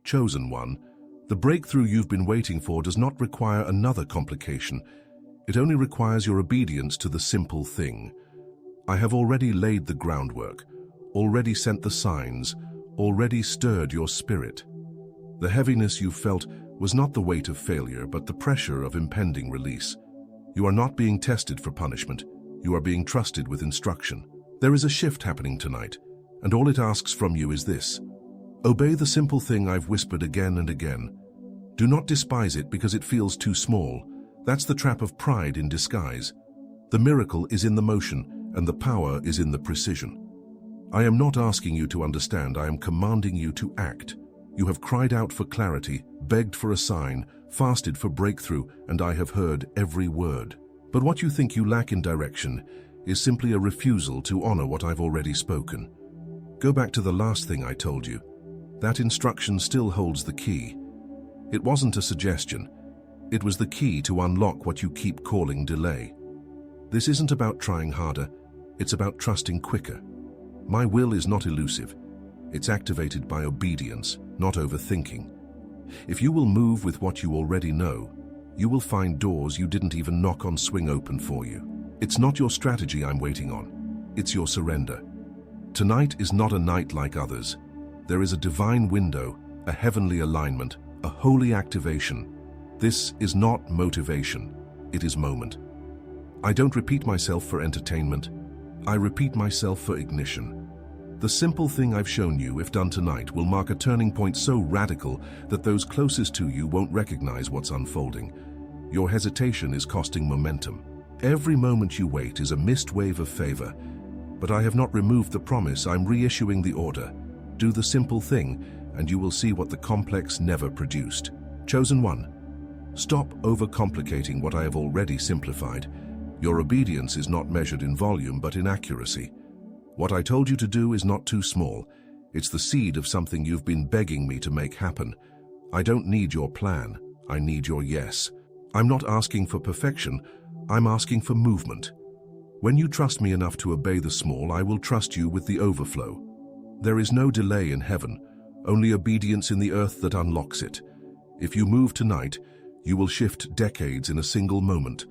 Chosen one, the breakthrough you've been waiting for does not require another complication. It only requires your obedience to the simple thing. I have already laid the groundwork, already sent the signs, already stirred your spirit. The heaviness you felt was not the weight of failure, but the pressure of impending release. You are not being tested for punishment. You are being trusted with instruction. There is a shift happening tonight, and all it asks from you is this: obey the simple thing I've whispered again and again. Do not despise it because it feels too small. That's the trap of pride in disguise. The miracle is in the motion, and the power is in the precision. I am not asking you to understand, I am commanding you to act. You have cried out for clarity, begged for a sign, fasted for breakthrough, and I have heard every word. But what you think you lack in direction is simply a refusal to honor what I've already spoken. Go back to the last thing I told you. That instruction still holds the key. It wasn't a suggestion. It was the key to unlock what you keep calling delay. This isn't about trying harder. It's about trusting quicker. My will is not elusive. It's activated by obedience, not overthinking. If you will move with what you already know, you will find doors you didn't even knock on swing open for you. It's not your strategy I'm waiting on. It's your surrender. Tonight is not a night like others. There is a divine window, a heavenly alignment, a holy activation. This is not motivation. It is moment. I don't repeat myself for entertainment. I repeat myself for ignition. The simple thing I've shown you, if done tonight, will mark a turning point so radical that those closest to you won't recognize what's unfolding. Your hesitation is costing momentum. Every moment you wait is a missed wave of favor. But I have not removed the promise, I'm reissuing the order. Do the simple thing, and you will see what the complex never produced. Chosen one, stop overcomplicating what I have already simplified. Your obedience is not measured in volume, but in accuracy. What I told you to do is not too small. It's the seed of something you've been begging me to make happen. I don't need your plan. I need your yes. I'm not asking for perfection. I'm asking for movement. When you trust me enough to obey the small, I will trust you with the overflow. There is no delay in heaven, only obedience in the earth that unlocks it. If you move tonight, you will shift decades in a single moment.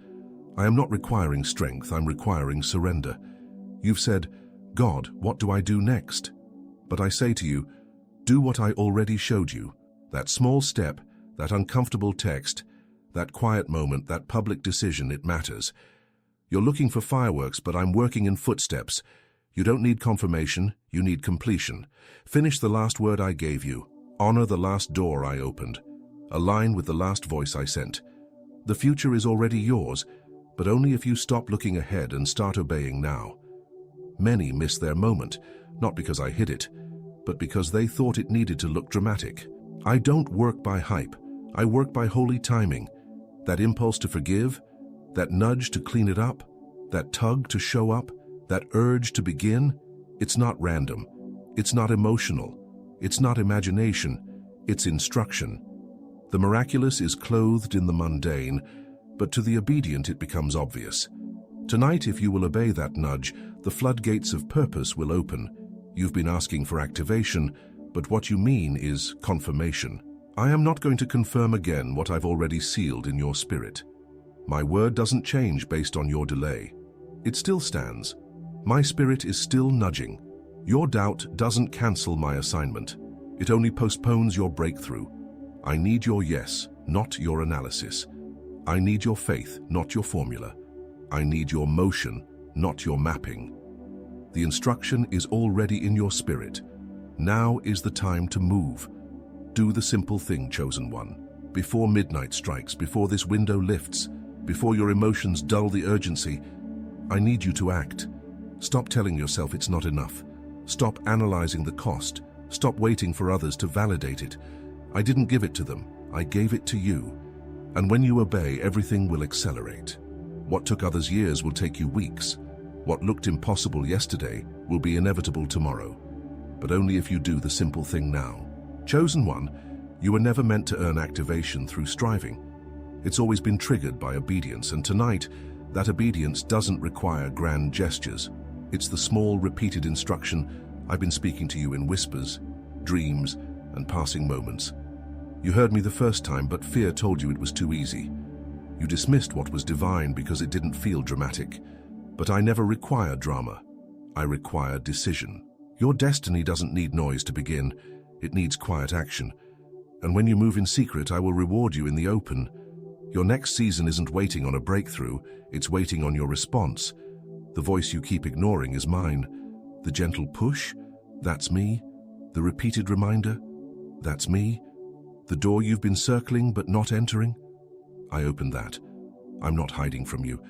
I am not requiring strength, I'm requiring surrender. You've said, God, what do I do next? But I say to you, do what I already showed you. That small step, that uncomfortable text, that quiet moment, that public decision, it matters. You're looking for fireworks, but I'm working in footsteps. You don't need confirmation, you need completion. Finish the last word I gave you. Honor the last door I opened. Align with the last voice I sent. The future is already yours, but only if you stop looking ahead and start obeying now. Many miss their moment, not because I hid it, but because they thought it needed to look dramatic. I don't work by hype. I work by holy timing. That impulse to forgive, that nudge to clean it up, that tug to show up, that urge to begin, it's not random. It's not emotional. It's not imagination. It's instruction. The miraculous is clothed in the mundane, but to the obedient it becomes obvious. Tonight, if you will obey that nudge, the floodgates of purpose will open. You've been asking for activation, but what you mean is confirmation. I am not going to confirm again what I've already sealed in your spirit. My word doesn't change based on your delay. It still stands. My spirit is still nudging. Your doubt doesn't cancel my assignment. It only postpones your breakthrough. I need your yes, not your analysis. I need your faith, not your formula. I need your motion, not your mapping. The instruction is already in your spirit. Now is the time to move. Do the simple thing, chosen one. Before midnight strikes, before this window lifts, before your emotions dull the urgency, I need you to act. Stop telling yourself it's not enough. Stop analyzing the cost. Stop waiting for others to validate it. I didn't give it to them. I gave it to you. And when you obey, everything will accelerate. What took others years will take you weeks. What looked impossible yesterday will be inevitable tomorrow. But only if you do the simple thing now. Chosen one, you were never meant to earn activation through striving. It's always been triggered by obedience, and tonight, that obedience doesn't require grand gestures. It's the small, repeated instruction I've been speaking to you in whispers, dreams, and passing moments. You heard me the first time, but fear told you it was too easy. You dismissed what was divine because it didn't feel dramatic. But I never require drama. I require decision. Your destiny doesn't need noise to begin. It needs quiet action. And when you move in secret, I will reward you in the open. Your next season isn't waiting on a breakthrough, it's waiting on your response. The voice you keep ignoring is mine. The gentle push, that's me. The repeated reminder, that's me. The door you've been circling but not entering, I opened that. I'm not hiding from you.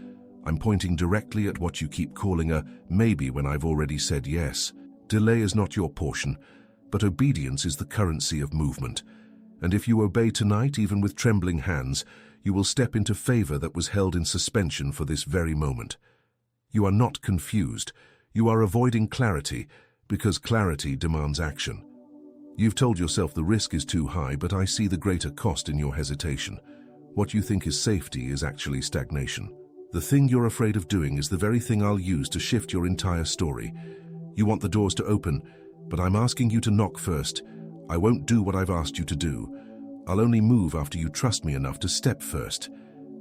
I'm pointing directly at what you keep calling a maybe when I've already said yes. Delay is not your portion, but obedience is the currency of movement. And if you obey tonight, even with trembling hands, you will step into favor that was held in suspension for this very moment. You are not confused. You are avoiding clarity, because clarity demands action. You've told yourself the risk is too high, but I see the greater cost in your hesitation. What you think is safety is actually stagnation. The thing you're afraid of doing is the very thing I'll use to shift your entire story. You want the doors to open, but I'm asking you to knock first. I won't do what I've asked you to do. I'll only move after you trust me enough to step first.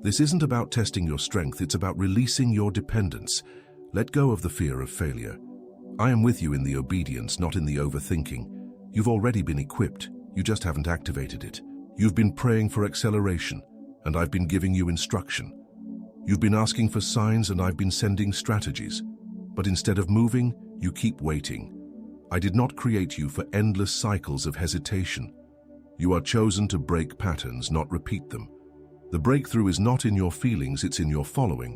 This isn't about testing your strength, it's about releasing your dependence. Let go of the fear of failure. I am with you in the obedience, not in the overthinking. You've already been equipped, you just haven't activated it. You've been praying for acceleration, and I've been giving you instruction. You've been asking for signs, and I've been sending strategies. But instead of moving, you keep waiting. I did not create you for endless cycles of hesitation. You are chosen to break patterns, not repeat them. The breakthrough is not in your feelings, it's in your following.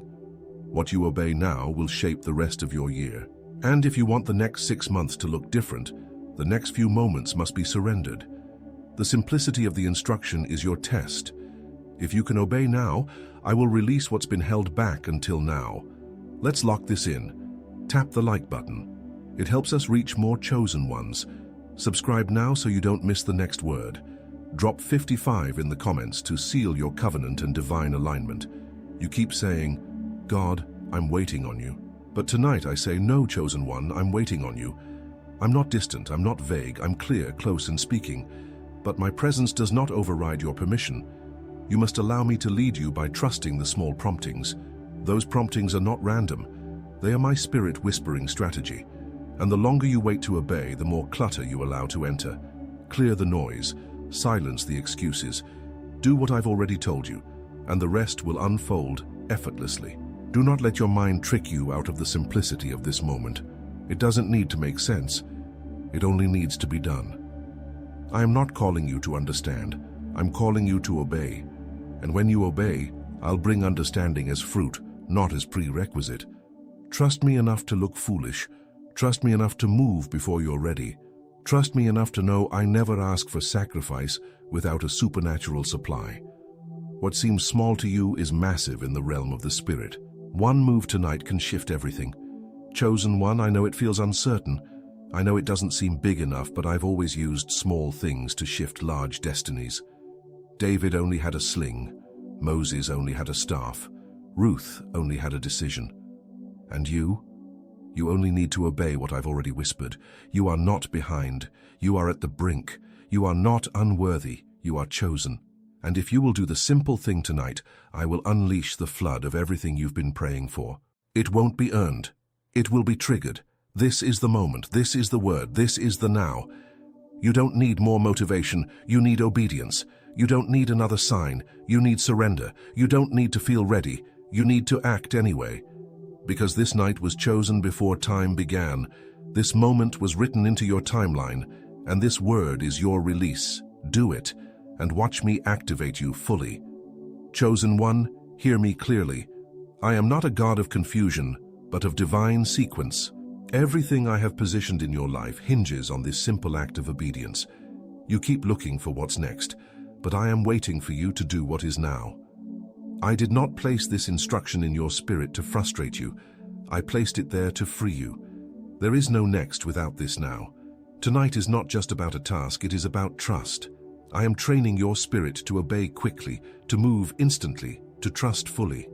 What you obey now will shape the rest of your year. And if you want the next 6 months to look different, the next few moments must be surrendered. The simplicity of the instruction is your test. If you can obey now, I will release what's been held back until now. Let's lock this in. Tap the like button. It helps us reach more chosen ones. Subscribe now so you don't miss the next word. Drop 55 in the comments to seal your covenant and divine alignment. You keep saying, God, I'm waiting on you. But tonight I say, no, chosen one, I'm waiting on you. I'm not distant, I'm not vague, I'm clear, close, and speaking. But my presence does not override your permission. You must allow me to lead you by trusting the small promptings. Those promptings are not random. They are my spirit whispering strategy. And the longer you wait to obey, the more clutter you allow to enter. Clear the noise, silence the excuses. Do what I've already told you, and the rest will unfold effortlessly. Do not let your mind trick you out of the simplicity of this moment. It doesn't need to make sense. It only needs to be done. I am not calling you to understand. I'm calling you to obey. And when you obey, I'll bring understanding as fruit, not as prerequisite. Trust me enough to look foolish. Trust me enough to move before you're ready. Trust me enough to know I never ask for sacrifice without a supernatural supply. What seems small to you is massive in the realm of the spirit. One move tonight can shift everything. Chosen one, I know it feels uncertain. I know it doesn't seem big enough, but I've always used small things to shift large destinies. David only had a sling. Moses only had a staff. Ruth only had a decision. And you? You only need to obey what I've already whispered. You are not behind. You are at the brink. You are not unworthy. You are chosen. And if you will do the simple thing tonight, I will unleash the flood of everything you've been praying for. It won't be earned. It will be triggered. This is the moment. This is the word. This is the now. You don't need more motivation. You need obedience. You don't need another sign. You need surrender. You don't need to feel ready. You need to act anyway. Because this night was chosen before time began. This moment was written into your timeline, and this word is your release. Do it, and watch me activate you fully. Chosen one, hear me clearly. I am not a God of confusion, but of divine sequence. Everything I have positioned in your life hinges on this simple act of obedience. You keep looking for what's next, but I am waiting for you to do what is now. I did not place this instruction in your spirit to frustrate you. I placed it there to free you. There is no next without this now. Tonight is not just about a task, it is about trust. I am training your spirit to obey quickly, to move instantly, to trust fully.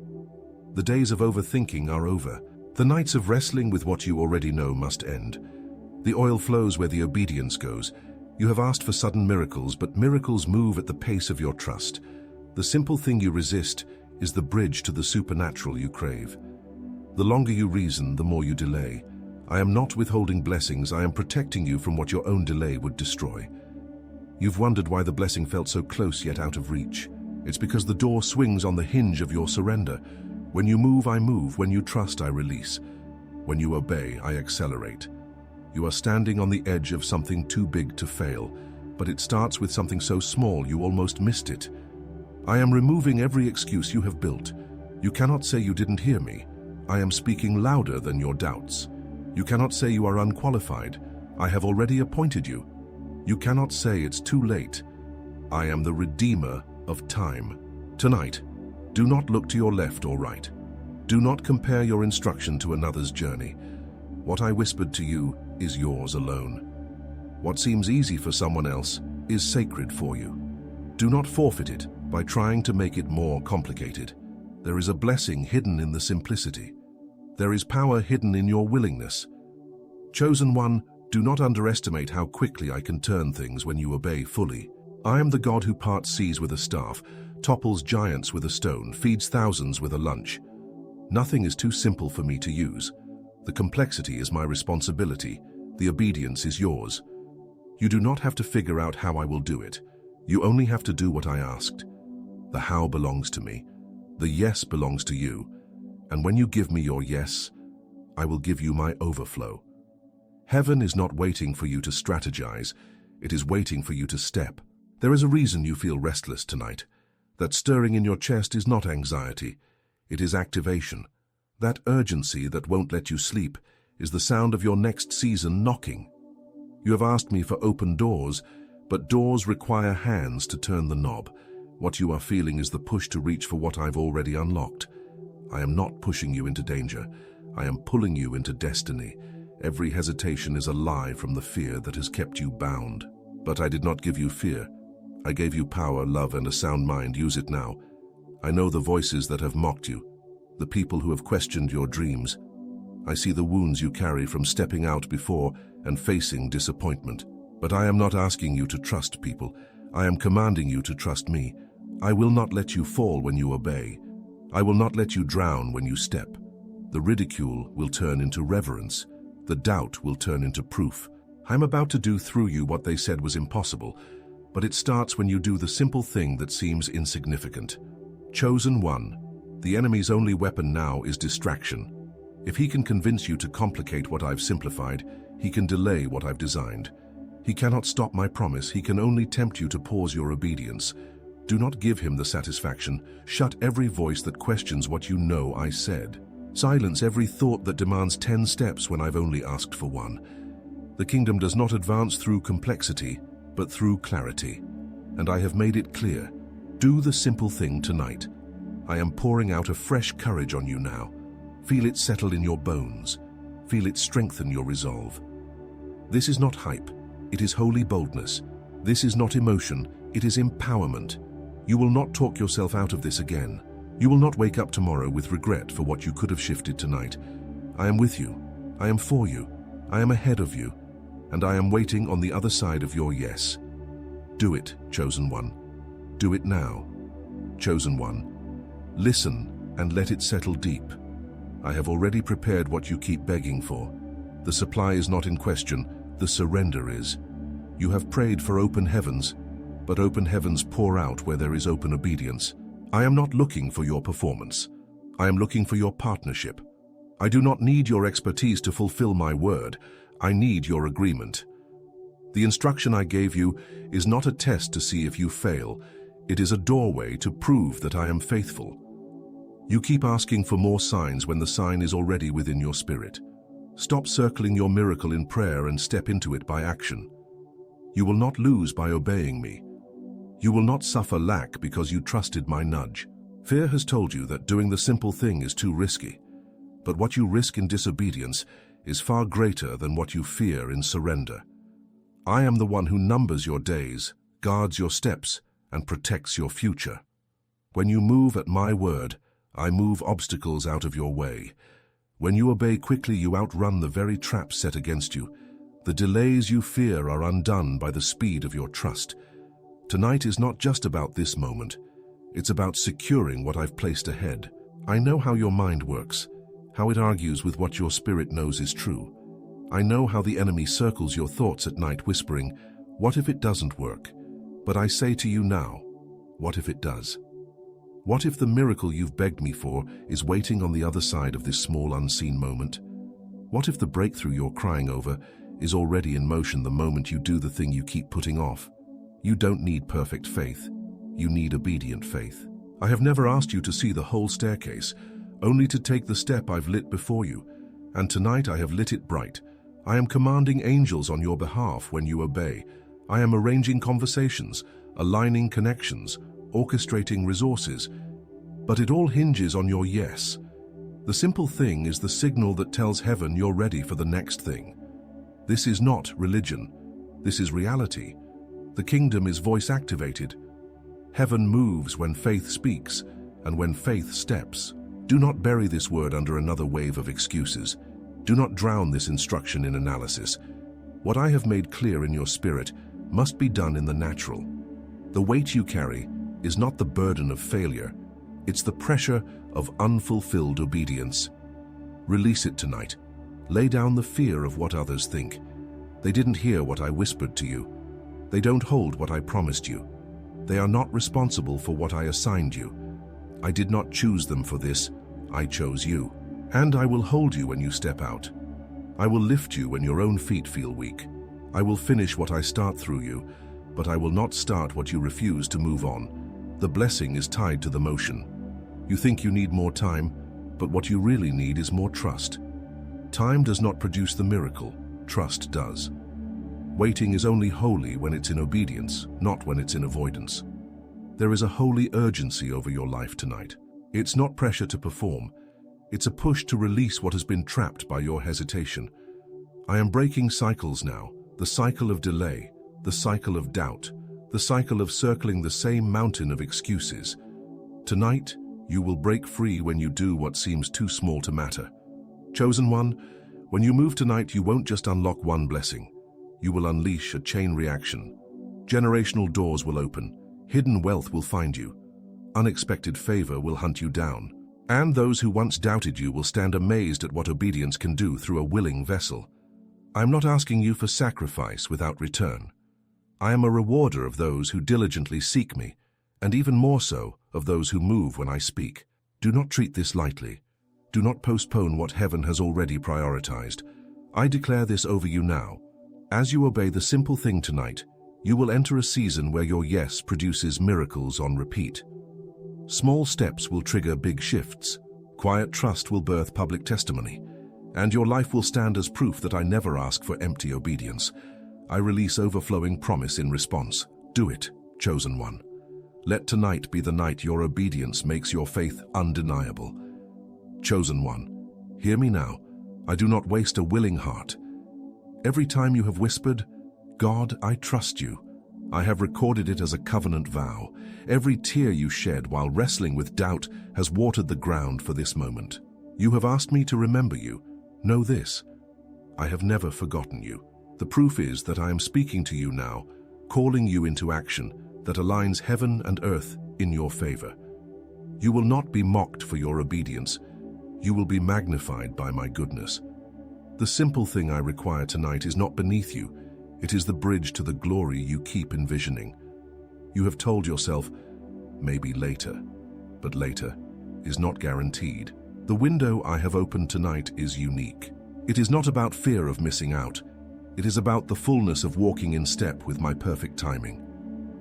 The days of overthinking are over. The nights of wrestling with what you already know must end. The oil flows where the obedience goes. You have asked for sudden miracles, but miracles move at the pace of your trust. The simple thing you resist is the bridge to the supernatural you crave. The longer you reason, the more you delay. I am not withholding blessings, I am protecting you from what your own delay would destroy. You've wondered why the blessing felt so close yet out of reach. It's because the door swings on the hinge of your surrender. When you move, I move. When you trust, I release. When you obey, I accelerate. You are standing on the edge of something too big to fail, but it starts with something so small you almost missed it. I am removing every excuse you have built. You cannot say you didn't hear me. I am speaking louder than your doubts. You cannot say you are unqualified. I have already appointed you. You cannot say it's too late. I am the Redeemer of time. Tonight, do not look to your left or right. Do not compare your instruction to another's journey. What I whispered to you is yours alone. What seems easy for someone else is sacred for you. Do not forfeit it by trying to make it more complicated. There is a blessing hidden in the simplicity. There is power hidden in your willingness. Chosen one, do not underestimate how quickly I can turn things when you obey fully. I am the God who parts seas with a staff, topples giants with a stone, feeds thousands with a lunch. Nothing is too simple for me to use. The complexity is my responsibility. The obedience is yours. You do not have to figure out how I will do it. You only have to do what I asked. The how belongs to me. The yes belongs to you. And when you give me your yes, I will give you my overflow. Heaven is not waiting for you to strategize. It is waiting for you to step. There is a reason you feel restless tonight. That stirring in your chest is not anxiety. It is activation. That urgency that won't let you sleep is the sound of your next season knocking. You have asked me for open doors, but doors require hands to turn the knob. What you are feeling is the push to reach for what I've already unlocked. I am not pushing you into danger. I am pulling you into destiny. Every hesitation is a lie from the fear that has kept you bound. But I did not give you fear. I gave you power, love, and a sound mind. Use it now. I know the voices that have mocked you, the people who have questioned your dreams. I see the wounds you carry from stepping out before and facing disappointment. But I am not asking you to trust people. I am commanding you to trust me. I will not let you fall when you obey. I will not let you drown when you step. The ridicule will turn into reverence. The doubt will turn into proof. I'm about to do through you what they said was impossible, but it starts when you do the simple thing that seems insignificant. Chosen one, the enemy's only weapon now is distraction. If he can convince you to complicate what I've simplified, he can delay what I've designed. He cannot stop my promise, he can only tempt you to pause your obedience. Do not give him the satisfaction. Shut every voice that questions what you know I said. Silence every thought that demands 10 steps when I've only asked for one. The kingdom does not advance through complexity, but through clarity. And I have made it clear. Do the simple thing tonight. I am pouring out a fresh courage on you now. Feel it settle in your bones. Feel it strengthen your resolve. This is not hype. It is holy boldness. This is not emotion. It is empowerment. You will not talk yourself out of this again. You will not wake up tomorrow with regret for what you could have shifted tonight. I am with you. I am for you. I am ahead of you. And I am waiting on the other side of your yes. Do it, chosen one. Do it now. Chosen one. Listen and let it settle deep. I have already prepared what you keep begging for. The supply is not in question. The surrender is. You have prayed for open heavens, but open heavens pour out where there is open obedience. I am not looking for your performance. I am looking for your partnership. I do not need your expertise to fulfill my word. I need your agreement. The instruction I gave you is not a test to see if you fail. It is a doorway to prove that I am faithful. You keep asking for more signs when the sign is already within your spirit. Stop circling your miracle in prayer and step into it by action. You will not lose by obeying me. You will not suffer lack because you trusted my nudge. Fear has told you that doing the simple thing is too risky, but what you risk in disobedience is far greater than what you fear in surrender. I am the one who numbers your days, guards your steps, and protects your future. When you move at my word, I move obstacles out of your way. When you obey quickly, you outrun the very traps set against you. The delays you fear are undone by the speed of your trust. Tonight is not just about this moment. It's about securing what I've placed ahead. I know how your mind works, how it argues with what your spirit knows is true. I know how the enemy circles your thoughts at night whispering, "What if it doesn't work?" But I say to you now, what if it does? What if the miracle you've begged me for is waiting on the other side of this small unseen moment? What if the breakthrough you're crying over is already in motion the moment you do the thing you keep putting off? You don't need perfect faith. You need obedient faith. I have never asked you to see the whole staircase, only to take the step I've lit before you. And tonight I have lit it bright. I am commanding angels on your behalf when you obey. I am arranging conversations, aligning connections, orchestrating resources. But it all hinges on your yes. The simple thing is the signal that tells heaven you're ready for the next thing. This is not religion. This is reality. The kingdom is voice-activated. Heaven moves when faith speaks, and when faith steps. Do not bury this word under another wave of excuses. Do not drown this instruction in analysis. What I have made clear in your spirit must be done in the natural. The weight you carry is not the burden of failure. It's the pressure of unfulfilled obedience. Release it tonight. Lay down the fear of what others think. They didn't hear what I whispered to you. They don't hold what I promised you. They are not responsible for what I assigned you. I did not choose them for this. I chose you. And I will hold you when you step out. I will lift you when your own feet feel weak. I will finish what I start through you, but I will not start what you refuse to move on. The blessing is tied to the motion. You think you need more time, but what you really need is more trust. Time does not produce the miracle. Trust does. Waiting is only holy when it's in obedience, not when it's in avoidance. There is a holy urgency over your life tonight. It's not pressure to perform. It's a push to release what has been trapped by your hesitation. I am breaking cycles now, the cycle of delay, the cycle of doubt, the cycle of circling the same mountain of excuses. Tonight, you will break free when you do what seems too small to matter. Chosen one, when you move tonight, you won't just unlock one blessing. You will unleash a chain reaction. Generational doors will open. Hidden wealth will find you. Unexpected favor will hunt you down. And those who once doubted you will stand amazed at what obedience can do through a willing vessel. I am not asking you for sacrifice without return. I am a rewarder of those who diligently seek me, and even more so of those who move when I speak. Do not treat this lightly. Do not postpone what heaven has already prioritized. I declare this over you now. As you obey the simple thing tonight, you will enter a season where your yes produces miracles on repeat. Small steps will trigger big shifts. Quiet trust will birth public testimony. And your life will stand as proof that I never ask for empty obedience. I release overflowing promise in response. Do it, chosen one. Let tonight be the night your obedience makes your faith undeniable. Chosen one, hear me now. I do not waste a willing heart. Every time you have whispered, "God, I trust you," I have recorded it as a covenant vow. Every tear you shed while wrestling with doubt has watered the ground for this moment. You have asked me to remember you. Know this: I have never forgotten you. The proof is that I am speaking to you now, calling you into action that aligns heaven and earth in your favor. You will not be mocked for your obedience. You will be magnified by my goodness. The simple thing I require tonight is not beneath you. It is the bridge to the glory you keep envisioning. You have told yourself, maybe later, but later is not guaranteed. The window I have opened tonight is unique. It is not about fear of missing out. It is about the fullness of walking in step with my perfect timing.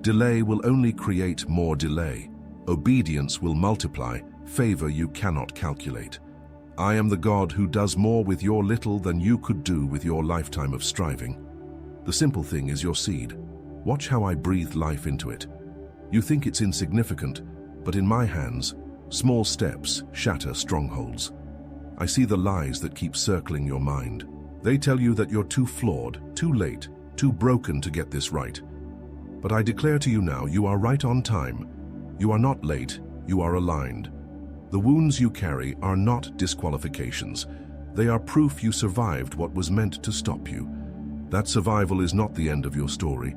Delay will only create more delay. Obedience will multiply favor you cannot calculate. I am the God who does more with your little than you could do with your lifetime of striving. The simple thing is your seed. Watch how I breathe life into it. You think it's insignificant, but in my hands, small steps shatter strongholds. I see the lies that keep circling your mind. They tell you that you're too flawed, too late, too broken to get this right. But I declare to you now, you are right on time. You are not late, you are aligned. The wounds you carry are not disqualifications. They are proof you survived what was meant to stop you. That survival is not the end of your story.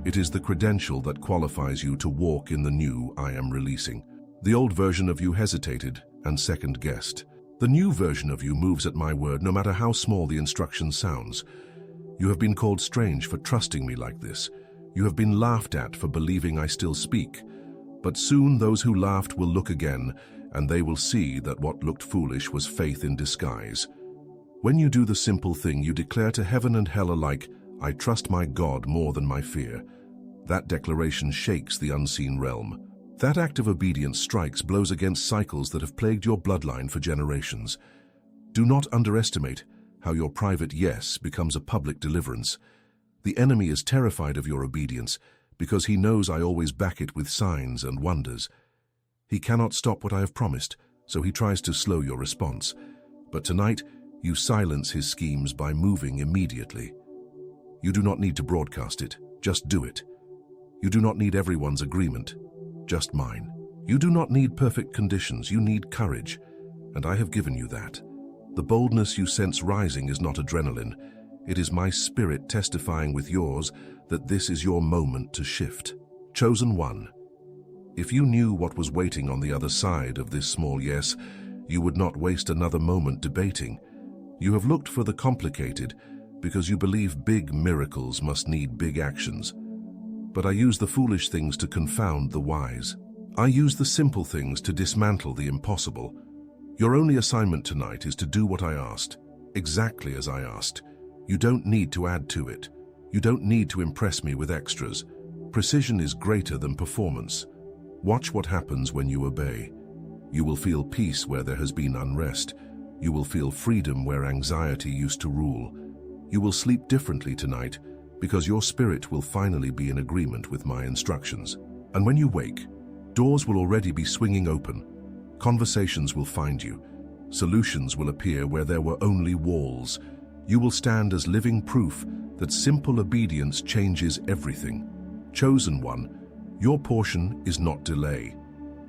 It is the credential that qualifies you to walk in the new I am releasing. The old version of you hesitated and second-guessed. The new version of you moves at my word, no matter how small the instruction sounds. You have been called strange for trusting me like this. You have been laughed at for believing I still speak. But soon those who laughed will look again, and they will see that what looked foolish was faith in disguise. When you do the simple thing, you declare to heaven and hell alike, I trust my God more than my fear. That declaration shakes the unseen realm. That act of obedience strikes blows against cycles that have plagued your bloodline for generations. Do not underestimate how your private yes becomes a public deliverance. The enemy is terrified of your obedience because he knows I always back it with signs and wonders. He cannot stop what I have promised, so he tries to slow your response. But tonight, you silence his schemes by moving immediately. You do not need to broadcast it, just do it. You do not need everyone's agreement, just mine. You do not need perfect conditions, you need courage, and I have given you that. The boldness you sense rising is not adrenaline. It is my spirit testifying with yours that this is your moment to shift. Chosen one. If you knew what was waiting on the other side of this small yes, you would not waste another moment debating. You have looked for the complicated because you believe big miracles must need big actions. But I use the foolish things to confound the wise. I use the simple things to dismantle the impossible. Your only assignment tonight is to do what I asked, exactly as I asked. You don't need to add to it. You don't need to impress me with extras. Precision is greater than performance. Watch what happens when you obey. You will feel peace where there has been unrest. You will feel freedom where anxiety used to rule. You will sleep differently tonight because your spirit will finally be in agreement with my instructions. And when you wake, doors will already be swinging open. Conversations will find you. Solutions will appear where there were only walls. You will stand as living proof that simple obedience changes everything. Chosen one, your portion is not delay.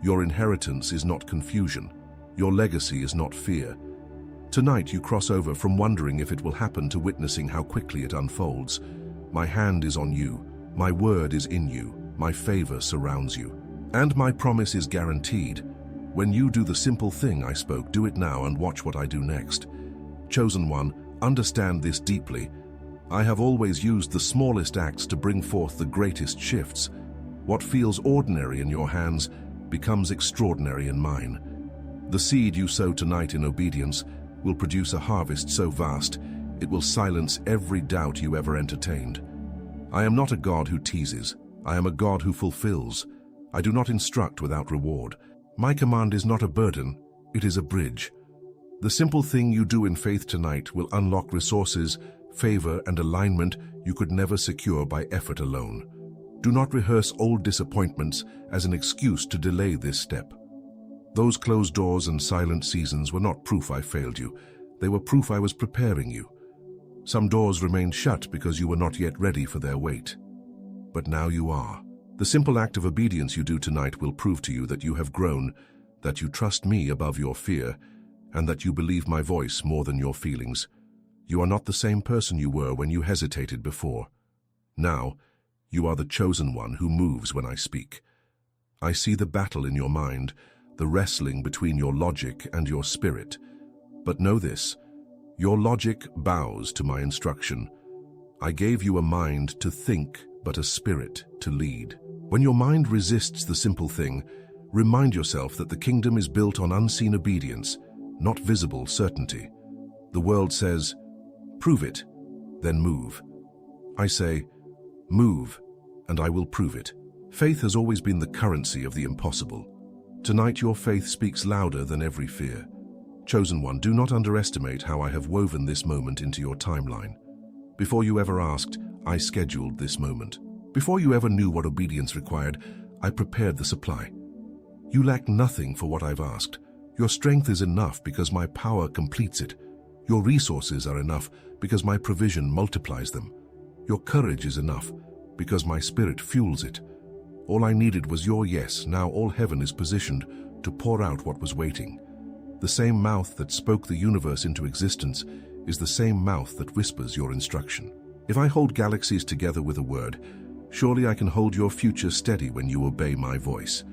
Your inheritance is not confusion. Your legacy is not fear. Tonight you cross over from wondering if it will happen to witnessing how quickly it unfolds. My hand is on you. My word is in you. My favor surrounds you. And my promise is guaranteed. When you do the simple thing I spoke, do it now and watch what I do next. Chosen one, understand this deeply. I have always used the smallest acts to bring forth the greatest shifts. What feels ordinary in your hands becomes extraordinary in mine. The seed you sow tonight in obedience will produce a harvest so vast, it will silence every doubt you ever entertained. I am not a God who teases. I am a God who fulfills. I do not instruct without reward. My command is not a burden, it is a bridge. The simple thing you do in faith tonight will unlock resources, favor, and alignment you could never secure by effort alone. Do not rehearse old disappointments as an excuse to delay this step. Those closed doors and silent seasons were not proof I failed you. They were proof I was preparing you. Some doors remained shut because you were not yet ready for their weight. But now you are. The simple act of obedience you do tonight will prove to you that you have grown, that you trust me above your fear, and that you believe my voice more than your feelings. You are not the same person you were when you hesitated before. Now, you are the chosen one who moves when I speak. I see the battle in your mind, the wrestling between your logic and your spirit. But know this, your logic bows to my instruction. I gave you a mind to think, but a spirit to lead. When your mind resists the simple thing, remind yourself that the kingdom is built on unseen obedience, not visible certainty. The world says, prove it, then move. I say, move, and I will prove it. Faith has always been the currency of the impossible. Tonight your faith speaks louder than every fear. Chosen one, do not underestimate how I have woven this moment into your timeline. Before you ever asked, I scheduled this moment. Before you ever knew what obedience required, I prepared the supply. You lack nothing for what I've asked. Your strength is enough because my power completes it. Your resources are enough because my provision multiplies them. Your courage is enough because my spirit fuels it. All I needed was your yes. Now all heaven is positioned to pour out what was waiting. The same mouth that spoke the universe into existence is the same mouth that whispers your instruction. If I hold galaxies together with a word, surely I can hold your future steady when you obey my voice.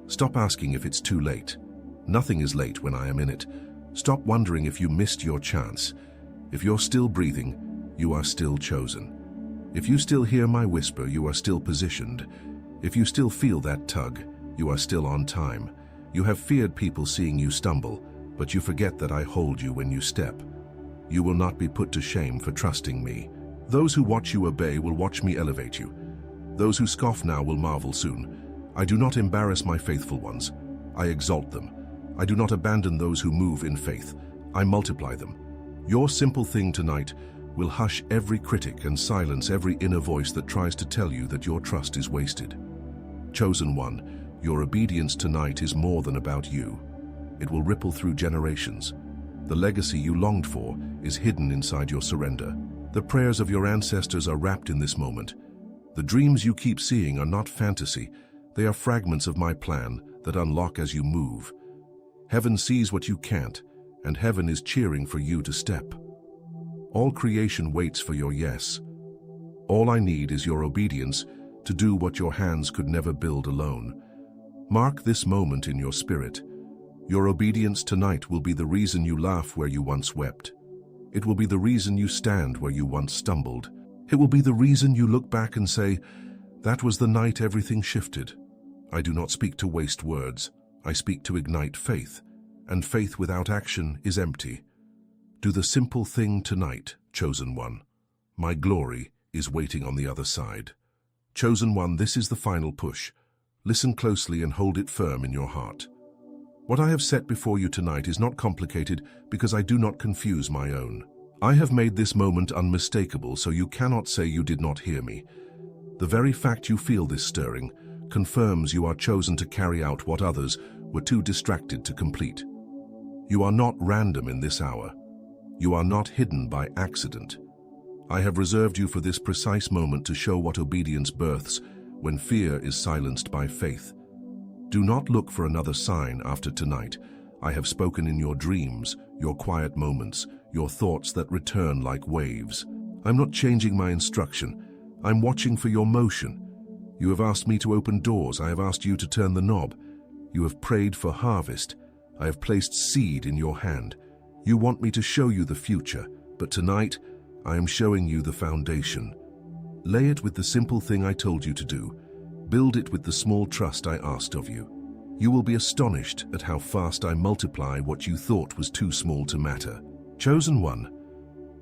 Stop asking if it's too late. Nothing is late when I am in it. Stop wondering if you missed your chance. If you're still breathing, you are still chosen. If you still hear my whisper, you are still positioned. If you still feel that tug, you are still on time. You have feared people seeing you stumble, but you forget that I hold you when you step. You will not be put to shame for trusting me. Those who watch you obey will watch me elevate you. Those who scoff now will marvel soon. I do not embarrass my faithful ones. I exalt them. I do not abandon those who move in faith. I multiply them. Your simple thing tonight will hush every critic and silence every inner voice that tries to tell you that your trust is wasted. Chosen one, your obedience tonight is more than about you. It will ripple through generations. The legacy you longed for is hidden inside your surrender. The prayers of your ancestors are wrapped in this moment. The dreams you keep seeing are not fantasy. They are fragments of my plan that unlock as you move. Heaven sees what you can't, and heaven is cheering for you to step. All creation waits for your yes. All I need is your obedience to do what your hands could never build alone. Mark this moment in your spirit. Your obedience tonight will be the reason you laugh where you once wept. It will be the reason you stand where you once stumbled. It will be the reason you look back and say, "That was the night everything shifted." I do not speak to waste words. I speak to ignite faith, and faith without action is empty. Do the simple thing tonight, chosen one. My glory is waiting on the other side. Chosen one, this is the final push. Listen closely and hold it firm in your heart. What I have set before you tonight is not complicated because I do not confuse my own. I have made this moment unmistakable so you cannot say you did not hear me. The very fact you feel this stirring confirms you are chosen to carry out what others were too distracted to complete. You are not random in this hour. You are not hidden by accident. I have reserved you for this precise moment to show what obedience births when fear is silenced by faith. Do not look for another sign after tonight. I have spoken in your dreams, your quiet moments, your thoughts that return like waves. I'm not changing my instruction. I'm watching for your motion. You have asked me to open doors. I have asked you to turn the knob. You have prayed for harvest. I have placed seed in your hand. You want me to show you the future, but tonight I am showing you the foundation. Lay it with the simple thing I told you to do. Build it with the small trust I asked of you. You will be astonished at how fast I multiply what you thought was too small to matter. Chosen one,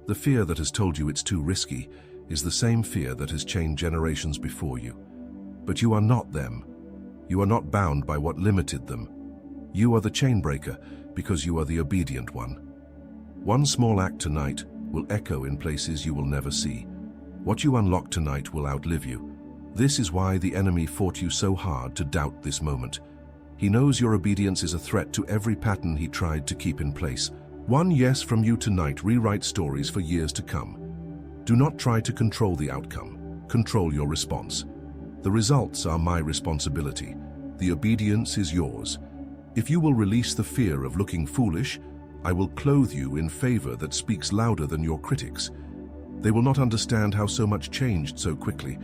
the fear that has told you it's too risky is the same fear that has chained generations before you. But you are not them. You are not bound by what limited them. You are the chain breaker because you are the obedient one. One small act tonight will echo in places you will never see. What you unlock tonight will outlive you. This is why the enemy fought you so hard to doubt this moment. He knows your obedience is a threat to every pattern he tried to keep in place. One yes from you tonight rewrites stories for years to come. Do not try to control the outcome. Control your response. The results are my responsibility. The obedience is yours. If you will release the fear of looking foolish, I will clothe you in favor that speaks louder than your critics. They will not understand how so much changed so quickly,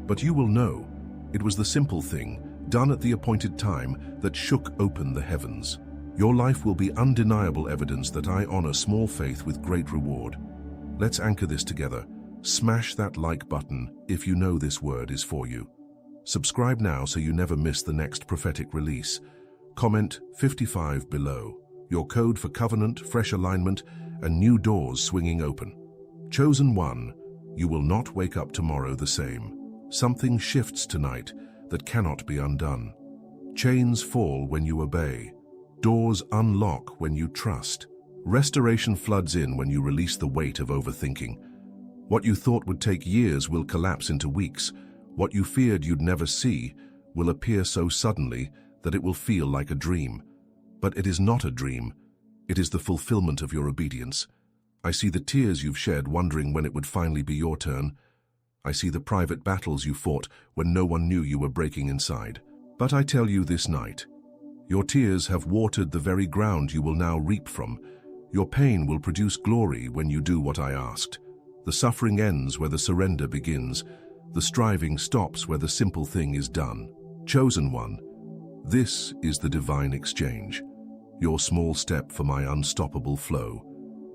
but you will know it was the simple thing, done at the appointed time, that shook open the heavens. Your life will be undeniable evidence that I honor small faith with great reward. Let's anchor this together. Smash that like button if you know this word is for you. Subscribe now so you never miss the next prophetic release. Comment 55 below. Your code for covenant, fresh alignment, and new doors swinging open. Chosen one, you will not wake up tomorrow the same. Something shifts tonight that cannot be undone. Chains fall when you obey. Doors unlock when you trust. Restoration floods in when you release the weight of overthinking. What you thought would take years will collapse into weeks. What you feared you'd never see will appear so suddenly that it will feel like a dream. But it is not a dream. It is the fulfillment of your obedience. I see the tears you've shed wondering when it would finally be your turn. I see the private battles you fought when no one knew you were breaking inside. But I tell you this night, your tears have watered the very ground you will now reap from. Your pain will produce glory when you do what I asked. The suffering ends where the surrender begins. The striving stops where the simple thing is done. Chosen one, this is the divine exchange. Your small step for my unstoppable flow.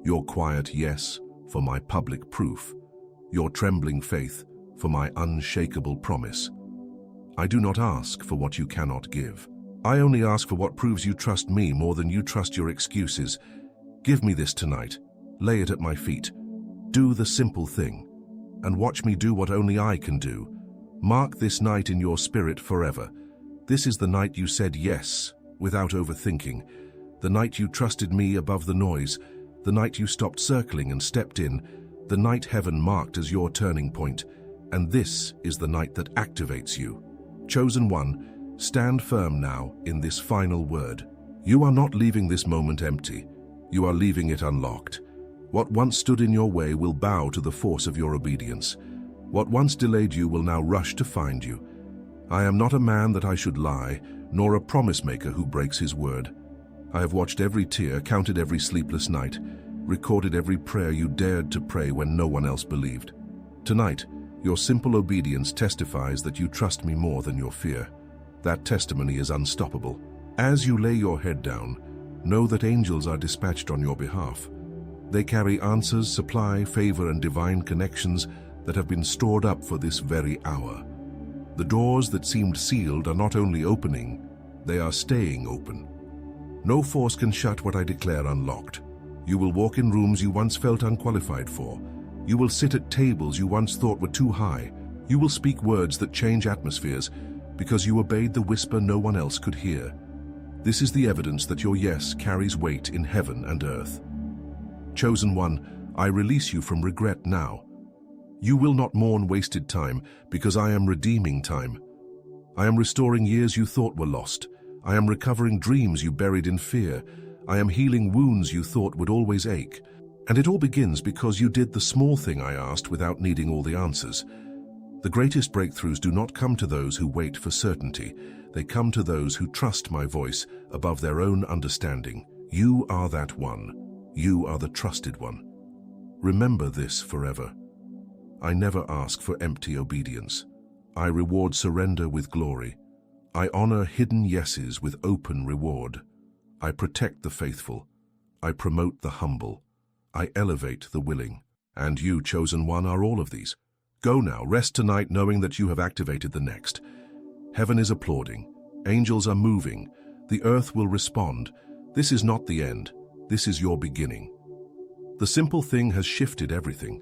Your quiet yes for my public proof. Your trembling faith for my unshakable promise. I do not ask for what you cannot give. I only ask for what proves you trust me more than you trust your excuses. Give me this tonight. Lay it at my feet. Do the simple thing, and watch me do what only I can do. Mark this night in your spirit forever. This is the night you said yes, without overthinking. The night you trusted me above the noise. The night you stopped circling and stepped in. The night heaven marked as your turning point. And this is the night that activates you. Chosen one, stand firm now in this final word. You are not leaving this moment empty. You are leaving it unlocked. What once stood in your way will bow to the force of your obedience. What once delayed you will now rush to find you. I am not a man that I should lie, nor a promise maker who breaks his word. I have watched every tear, counted every sleepless night, recorded every prayer you dared to pray when no one else believed. Tonight, your simple obedience testifies that you trust me more than your fear. That testimony is unstoppable. As you lay your head down, know that angels are dispatched on your behalf. They carry answers, supply, favor, and divine connections that have been stored up for this very hour. The doors that seemed sealed are not only opening, they are staying open. No force can shut what I declare unlocked. You will walk in rooms you once felt unqualified for. You will sit at tables you once thought were too high. You will speak words that change atmospheres because you obeyed the whisper no one else could hear. This is the evidence that your yes carries weight in heaven and earth. Chosen one, I release you from regret now. You will not mourn wasted time because I am redeeming time. I am restoring years you thought were lost. I am recovering dreams you buried in fear. I am healing wounds you thought would always ache. And it all begins because you did the small thing I asked without needing all the answers. The greatest breakthroughs do not come to those who wait for certainty. They come to those who trust my voice above their own understanding. You are that one. You are the trusted one. Remember this forever. I never ask for empty obedience. I reward surrender with glory. I honor hidden yeses with open reward. I protect the faithful. I promote the humble. I elevate the willing. And you, chosen one, are all of these. Go now, rest tonight knowing that you have activated the next. Heaven is applauding. Angels are moving. The earth will respond. This is not the end. This is your beginning. The simple thing has shifted everything.